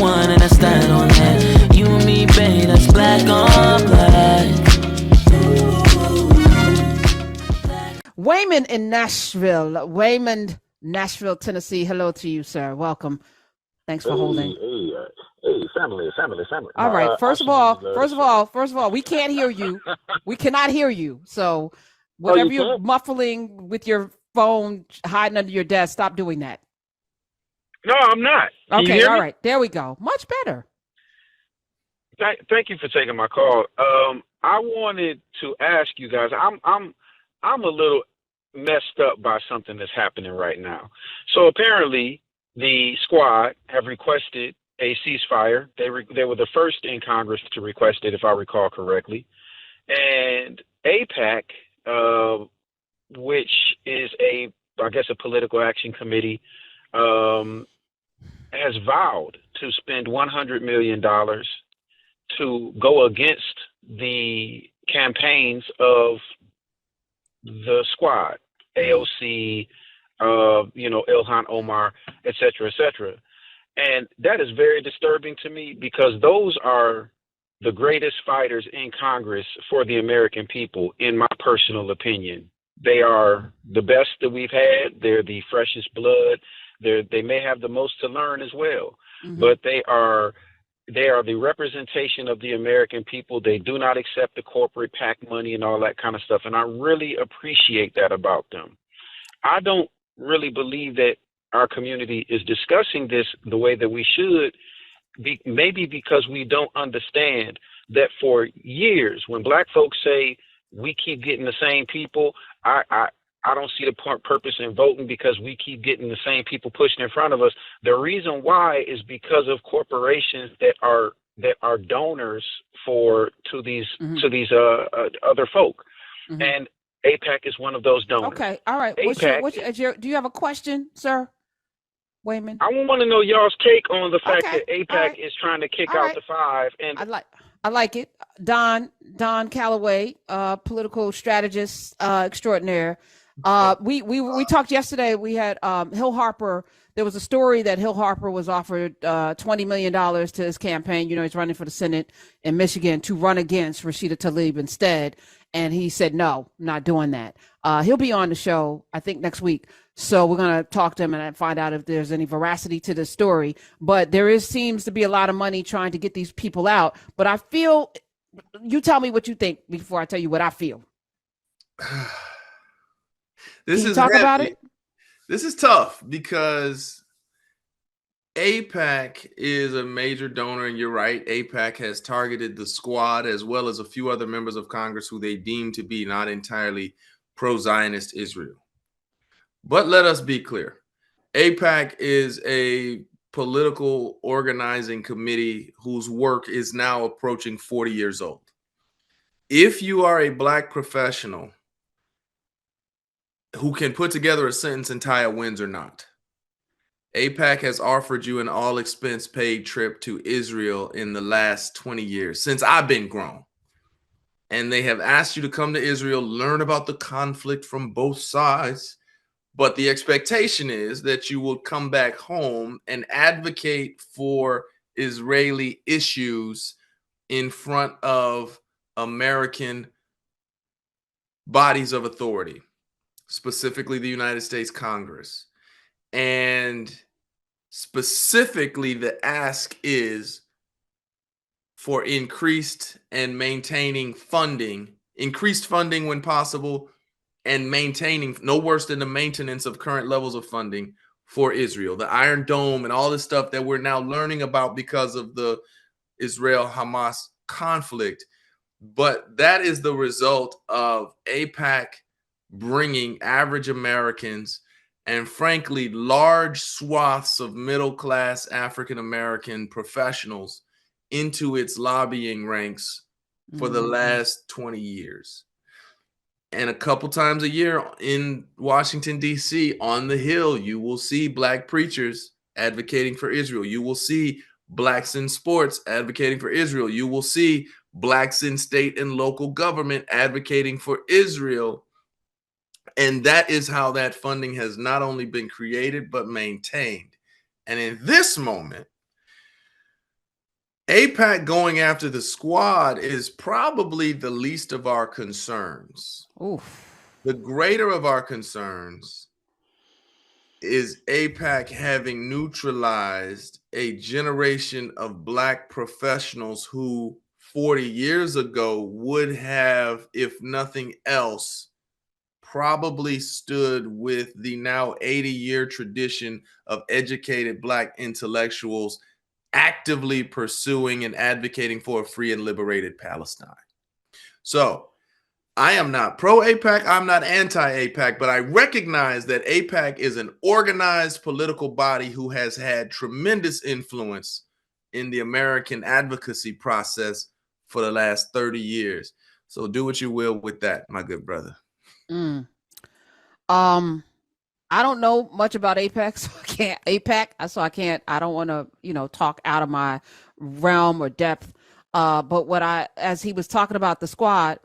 one and I stand on that. You and me, babe, that's black on black. Wayman in Nashville. Wayman, Nashville, Tennessee. Hello to you, sir. Welcome. Thanks for holding. Hey, family. All No, right. First of absolutely all, love the first of show. all, first of all, we can't hear you. We cannot hear you. So Oh, you whatever you're can't? muffling with your phone hiding under your desk, stop doing that. No, I'm not. Can you Okay. hear All me? right. There we go. Much better. Thank you for taking my call. I wanted to ask you guys. I'm a little messed up by something that's happening right now. So apparently, the squad have requested a ceasefire. They were the first in Congress to request it, if I recall correctly. And APAC, which is I guess, a political action committee, um, has vowed to spend $100 million to go against the campaigns of the squad, AOC, Ilhan Omar, et cetera, et cetera. And that is very disturbing to me because those are the greatest fighters in Congress for the American people, in my personal opinion. They are the best that we've had. They're the freshest blood. They may have the most to learn as well, but they are the representation of the American people. They do not accept the corporate PAC money and all that kind of stuff. And I really appreciate that about them. I don't really believe that our community is discussing this the way that we should, maybe because we don't understand that for years, when black folks say we keep getting the same people, I don't see the purpose in voting because we keep getting the same people pushing in front of us. The reason why is because of corporations that are donors to these other folk, and APAC is one of those donors. Okay. All right. Do you have a question, sir? Wayman? I want to know y'all's take on the fact Okay. that APAC is trying to kick out the five. And I like it. Don Calloway, political strategist extraordinaire. We talked yesterday. We had Hill Harper. There was a story that Hill Harper was offered $20 million to his campaign. You know, he's running for the Senate in Michigan to run against Rashida Tlaib instead. And he said, no, not doing that. He'll be on the show, I think, next week. So we're going to talk to him and find out if there's any veracity to the story. But seems to be a lot of money trying to get these people out. But I feel, you tell me what you think before I tell you what I feel. This is talk about it. This is tough because APAC is a major donor, and you're right. APAC has targeted the squad as well as a few other members of Congress who they deem to be not entirely pro-Zionist Israel. But let us be clear. APAC is a political organizing committee whose work is now approaching 40 years old. If you are a black professional who can put together a sentence and tie a wins or not, APAC has offered you an all-expense paid trip to Israel in the last 20 years, since I've been grown. And they have asked you to come to Israel, learn about the conflict from both sides. But the expectation is that you will come back home and advocate for Israeli issues in front of American bodies of authority, specifically the United States Congress. And specifically, the ask is for increased and maintaining funding, increased funding when possible, and maintaining, no worse than the maintenance of current levels of funding for Israel. The Iron Dome and all this stuff that we're now learning about because of the Israel-Hamas conflict. But that is the result of APAC bringing average Americans and, frankly, large swaths of middle-class African-American professionals into its lobbying ranks for the last 20 years. And a couple times a year in Washington, D.C., on the Hill, you will see black preachers advocating for Israel. You will see blacks in sports advocating for Israel. You will see blacks in state and local government advocating for Israel. And that is how that funding has not only been created, but maintained. And in this moment, AIPAC going after the squad is probably the least of our concerns. Oof. The greater of our concerns is AIPAC having neutralized a generation of Black professionals who 40 years ago would have, if nothing else, probably stood with the now 80-year tradition of educated Black intellectuals actively pursuing and advocating for a free and liberated Palestine. So I am not pro AIPAC, I'm not anti AIPAC, but I recognize that AIPAC is an organized political body who has had tremendous influence in the American advocacy process for the last 30 years. So do what you will with that, my good brother. Mm. I don't know much about AIPAC, so I can't. I don't want to, talk out of my realm or depth. But as he was talking about the squad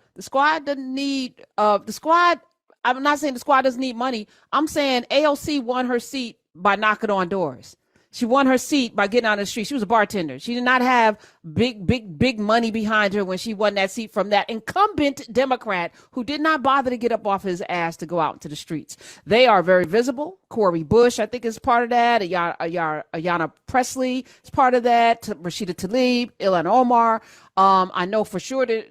doesn't need the squad. I'm not saying the squad doesn't need money. I'm saying AOC won her seat by knocking on doors. She won her seat by getting on the street. She was a bartender. She did not have big money behind her when she won that seat from that incumbent Democrat who did not bother to get up off his ass to go out into the streets. They are very visible. Cori Bush, I think, is part of that. Ayanna Pressley is part of that. Rashida Tlaib, Ilhan Omar. I know for sure that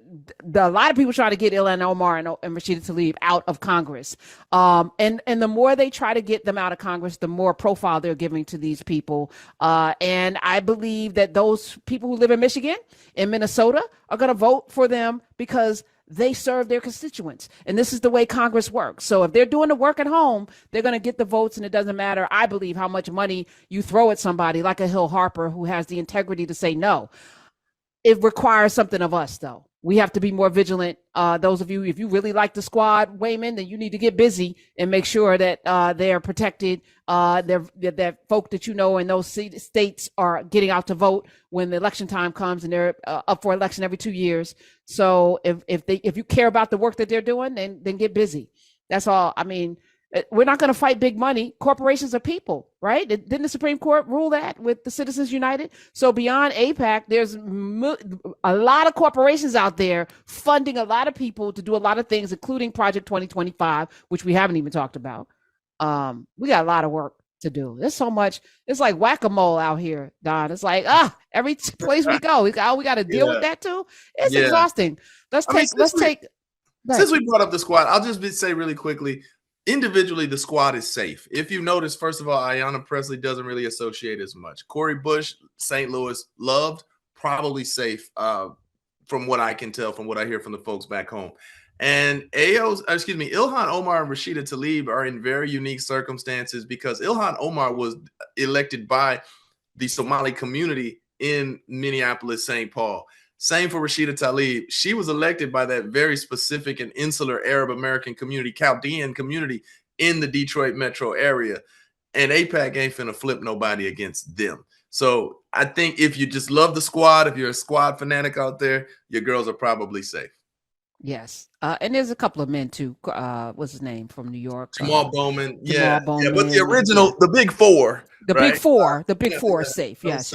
a lot of people try to get Ilhan Omar and Rashida Tlaib out of Congress. And the more they try to get them out of Congress, the more profile they're giving to these people. And I believe that those people who live in Michigan and Minnesota are going to vote for them because they serve their constituents. And this is the way Congress works. So if they're doing the work at home, they're going to get the votes. And it doesn't matter, I believe, how much money you throw at somebody like a Hill Harper who has the integrity to say no. It requires something of us, though. We have to be more vigilant. Those of you, if you really like the squad, Wayman, then you need to get busy and make sure that they are protected. That folk that you know in those states are getting out to vote when the election time comes, and they're up for election every 2 years. So if you care about the work that they're doing, then get busy. That's all. I mean, we're not going to fight big money. Corporations are people, right? Didn't the Supreme Court rule that with the Citizens United? So beyond AIPAC, there's a lot of corporations out there funding a lot of people to do a lot of things, including Project 2025, which we haven't even talked about. We got a lot of work to do. There's so much. It's like whack-a-mole out here, Don. It's like, every place we go, we got to deal with that too. It's exhausting. Since we brought up the squad, I'll just say really quickly, individually, the squad is safe. If you notice, first of all, Ayanna Pressley doesn't really associate as much. Cori Bush, St. Louis, loved, probably safe from what I can tell, from what I hear from the folks back home. And Ilhan Omar and Rashida Tlaib are in very unique circumstances because Ilhan Omar was elected by the Somali community in Minneapolis, St. Paul. Same for Rashida Tlaib. She was elected by that very specific and insular Arab American community, Chaldean community in the Detroit metro area. And AIPAC ain't finna flip nobody against them. So I think if you just love the squad, if you're a squad fanatic out there, your girls are probably safe. Yes. And there's a couple of men too. What's his name from New York? Jamal Bowman. Jamal Bowman. But the original, the big four. The right? big four is safe. Yes.